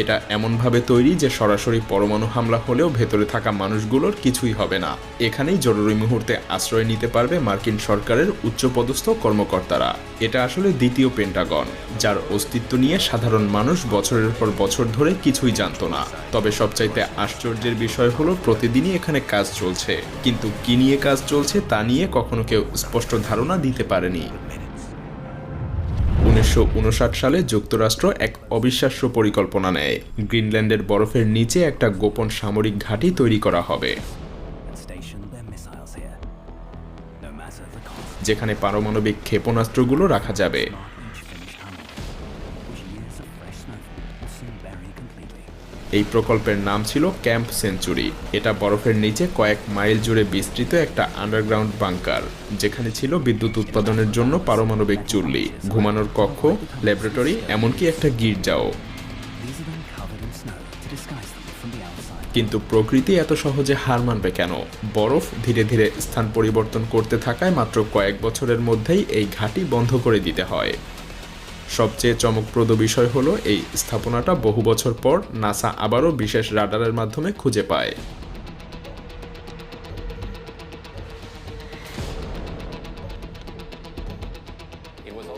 এটা এমনভাবে তৈরি যে সরাসরি পরমাণু হামলা হলেও ভেতরে থাকা মানুষগুলোর কিছুই হবে না। এখানেই জরুরি মুহূর্তে আশ্রয় নিতে পারবে মার্কিন সরকারের উচ্চপদস্থ কর্মকর্তারা। এটা আসলে দ্বিতীয় পেন্টাগন, যার অস্তিত্ব নিয়ে সাধারণ মানুষ বছরের পর বছর ধরে কিছুই জানতো না। তবে সবচাইতে আশ্চর্যের বিষয় হলো প্রতিদিনই এখানে কাজ চলছে, কিন্তু কি নিয়ে কাজ চলছে তা নিয়ে কখনো কেউ স্পষ্ট ধারণা দিতে পারেনি। 1959 সালে যুক্তরাষ্ট্র এক অবিশ্বাস্য পরিকল্পনা নেয়। গ্রিনল্যান্ডের বরফের নিচে একটা গোপন সামরিক ঘাঁটি তৈরি করা হবে, যেখানে পারমাণবিক ক্ষেপণাস্ত্রগুলো রাখা যাবে। এই প্রকল্পের নাম ছিল ক্যাম্প সেঞ্চুরি। এটা বরফের নিচে কয়েক মাইল জুড়ে বিস্তৃত একটা আন্ডারগ্রাউন্ড বাংকার, যেখানে ছিল বিদ্যুৎ উৎপাদনের জন্য পারমাণবিক চুল্লি, ঘুমানোর কক্ষ, ল্যাবরেটরি, এমনকি একটা গির্জাও। কিন্তু প্রকৃতি এত সহজে হার মানবে কেন? বরফ ধীরে ধীরে স্থান পরিবর্তন করতে থাকায় মাত্র কয়েক বছরের মধ্যেই এই ঘাঁটি বন্ধ করে দিতে হয়। সবচেয়ে চমকপ্রদ বিষয় হলো এই স্থাপনাটা বহু বছর পর নাসা আবারও বিশেষ রাডারের মাধ্যমে খুঁজে পায়।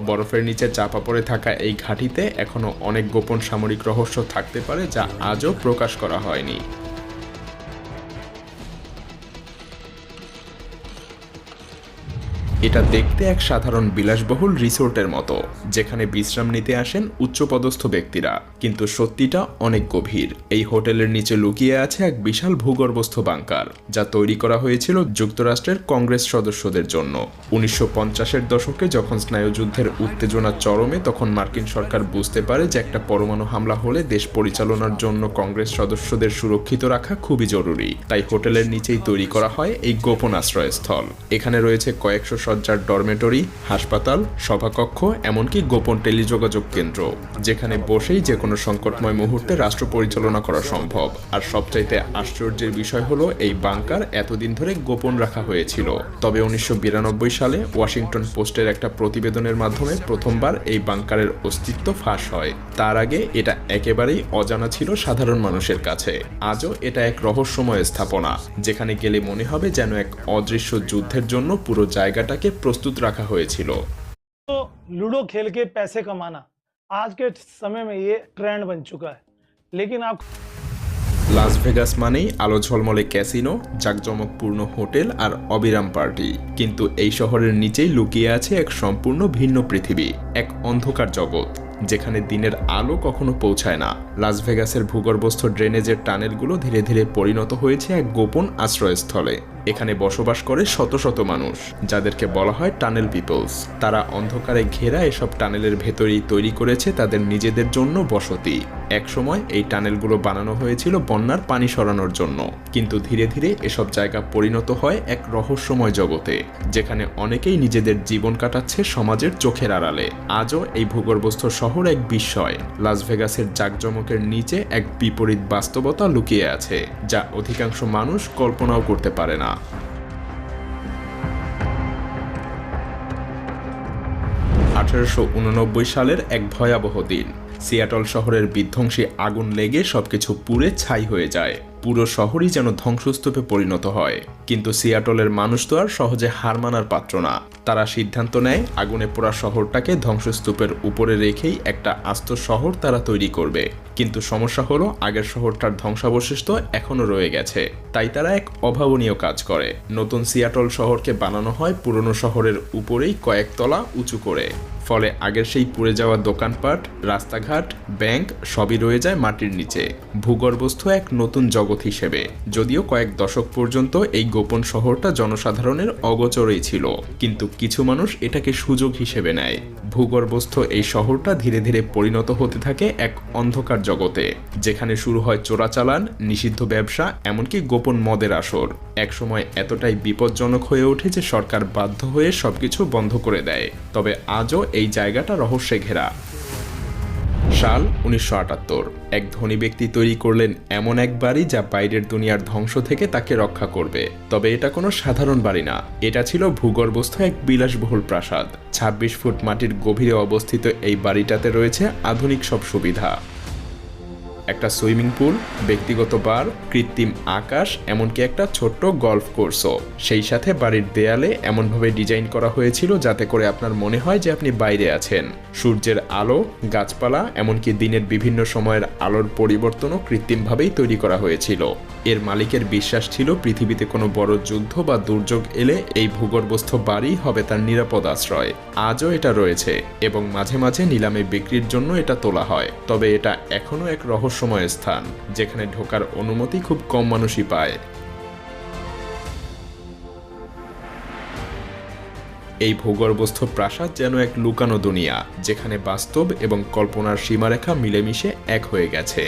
বরফের নিচে চাপা পড়ে থাকা এই ঘাঁটিতে এখনো অনেক গোপন সামরিক রহস্য থাকতে পারে যা আজও প্রকাশ করা হয়নি। এটা দেখতে এক সাধারণ বিলাসবহুল রিসোর্টের মতো, যেখানে বিশ্রাম নিতে আসেন উচ্চপদস্থ ব্যক্তিরা, কিন্তু সত্যিটা অনেক গভীর। এই হোটেলের নিচে লুকিয়ে আছে এক বিশাল ভূগর্ভস্থ বাংকার, যা তৈরি করা হয়েছিল যুক্তরাষ্ট্রের কংগ্রেস সদস্যদের জন্য। 1950-এর দশকে যখন স্নায়ুযুদ্ধের উত্তেজনা চরমে, তখন মার্কিন সরকার বুঝতে পারে যে একটা পরমাণু হামলা হলে দেশ পরিচালনার জন্য কংগ্রেস সদস্যদের সুরক্ষিত রাখা খুবই জরুরি। তাই হোটেলের নিচেই তৈরি করা হয় এই গোপন আশ্রয়স্থল। এখানে রয়েছে কয়েকশো সজ্জার ডরমেটরি, হাসপাতাল, সভাকক্ষ, এমনকি গোপন টেলিযোগাযোগ কেন্দ্র, যেখানে বসেই যে কোনো সংকটময় মুহূর্তে রাষ্ট্র পরিচালনা করা সম্ভব। আর সবচাইতে আশ্চর্যের বিষয় হলো এই বাংকার এতদিন ধরে গোপন রাখা হয়েছিল। তবে 1992 সালে ওয়াশিংটন পোস্টের একটা প্রতিবেদনের মাধ্যমে প্রথমবার এই বাংকারের অস্তিত্ব ফাঁস হয়। তার আগে এটা একেবারেই অজানা ছিল সাধারণ মানুষের কাছে। আজও এটা এক রহস্যময় স্থাপনা, যেখানে গেলে মনে হবে যেন এক অদৃশ্য যুদ্ধের জন্য পুরো জায়গাটাকে প্রস্তুত রাখা হয়েছিল। तो लूडो खेल के पैसे कमाना आज के समय में ये ट्रेंड बन चुका है, लेकिन आप লাস ভেগাস মানেই আলো ঝলমলে ক্যাসিনো, জাঁকজমকপূর্ণ হোটেল আর অবিরাম পার্টি। কিন্তু এই শহরের নিচেই লুকিয়ে আছে এক সম্পূর্ণ ভিন্ন পৃথিবী, এক অন্ধকার জগৎ, যেখানে দিনের আলো কখনো পৌঁছায় না। লাস ভেগাসের ভূগর্ভস্থ ড্রেনেজের টানেলগুলো ধীরে ধীরে পরিণত হয়েছে এক গোপন আশ্রয়স্থলে। এখানে বসবাস করে শত শত মানুষ, যাদেরকে বলা হয় টানেল পিপলস। তারা অন্ধকারে ঘেরা এসব টানেলের ভেতরেই তৈরি করেছে তাদের নিজেদের জন্য বসতি। একসময় এই টানেলগুলো বানানো হয়েছিল বন্যার পানি সরানোর জন্য, কিন্তু ধীরে ধীরে এসব জায়গা পরিণত হয় এক রহস্যময় জগতে, যেখানে অনেকেই নিজেদের জীবন কাটাচ্ছে সমাজের চোখের আড়ালে। আজও এই ভূগর্ভস্থ শহর এক বিস্ময়। লাস ভেগাসের জাঁকজমকের নিচে এক বিপরীত বাস্তবতা লুকিয়ে আছে, যা অধিকাংশ মানুষ কল্পনাও করতে পারে না। 1889 সালের এক ভয়াবহ দিন। সিয়াটল শহরের বিধ্বংসী আগুন লেগে সবকিছু পুড়ে ছাই হয়ে যায়। পুরো শহরই যেন ধ্বংসস্তূপে পরিণত হয়। কিন্তু সিয়াটলের মানুষ তো আর সহজে হার মানার পাত্র না। তারা সিদ্ধান্ত নেয় আগুনে পোড়া শহরটাকে ধ্বংসস্তূপের উপরে রেখেই একটা আস্ত শহর তারা তৈরি করবে। কিন্তু সমস্যা হলো আগের শহরটার ধ্বংসাবশিষ্ট এখনো রয়ে গেছে। তাই তারা এক অভাবনীয় কাজ করে। নতুন সিয়াটল শহরকে বানানো হয় পুরনো শহরের উপরেই কয়েকতলা উঁচু করে। ফলে আগের সেই পুড়ে যাওয়া দোকানপাট, রাস্তাঘাট, ব্যাংক সবই রয়ে যায় মাটির নিচে, ভূগর্ভস্থ এক নতুন জগৎ হিসেবে। যদিও কয়েক দশক পর্যন্ত এই গোপন শহরটা জনসাধারণের অগোচরেই ছিল, কিন্তু কিছু মানুষ এটাকে সুযোগ হিসেবে নেয়। ভূগর্ভস্থ এই শহরটা ধীরে ধীরে পরিণত হতে থাকে এক অন্ধকার জগতে, যেখানে শুরু হয় চোরাচালান, নিষিদ্ধ ব্যবসা, এমনকি গোপন মদের আসর। একসময় এতটাই বিপজ্জনক হয়ে ওঠে যে সরকার বাধ্য হয়ে সবকিছু বন্ধ করে দেয়। তবে আজও এই জায়গাটা রহস্যে ঘেরা। সাল 1978। এক ধনী ব্যক্তি তৈরি করলেন এমন এক বাড়ি যা বাইরের দুনিয়ার ধ্বংস থেকে তাকে রক্ষা করবে। তবে এটা কোনো সাধারণ বাড়ি না, এটা ছিল ভূগর্ভস্থ এক বিলাসবহুল প্রাসাদ। 26 ফুট মাটির গভীরে অবস্থিত এই বাড়িটাতে রয়েছে আধুনিক সব সুবিধা। একটা সুইমিং পুল, ব্যক্তিগত বার, কৃত্রিম আকাশ, এমনকি একটা ছোট্ট গলফ কোর্সও। সেই সাথে বাড়ির দেয়ালে এমনভাবে ডিজাইন করা হয়েছিল যাতে করে আপনার মনে হয় যে আপনি বাইরে আছেন। সূর্যের আলো, গাছপালা, এমনকি দিনের বিভিন্ন সময়ের আলোর পরিবর্তনও কৃত্রিমভাবেই তৈরি করা হয়েছিল। এর মালিকের বিশ্বাস ছিল পৃথিবীতে কোনো বড় যুদ্ধ বা দুর্যোগ এলে এই ভূগর্ভস্থ বাড়ি হবে তার নিরাপদ আশ্রয়। আজও এটা রয়েছে এবং মাঝে মাঝে নিলামে বিক্রির জন্য এটা তোলা হয়। তবে এটা এখনও এক রহস্যময় স্থান যেখানে ঢোকার অনুমতি খুব কম মানুষই পায়। এই ভূগর্ভস্থ প্রাসাদ যেন এক লুকানো দুনিয়া, যেখানে বাস্তব এবং কল্পনার সীমারেখা মিলেমিশে এক হয়ে গেছে।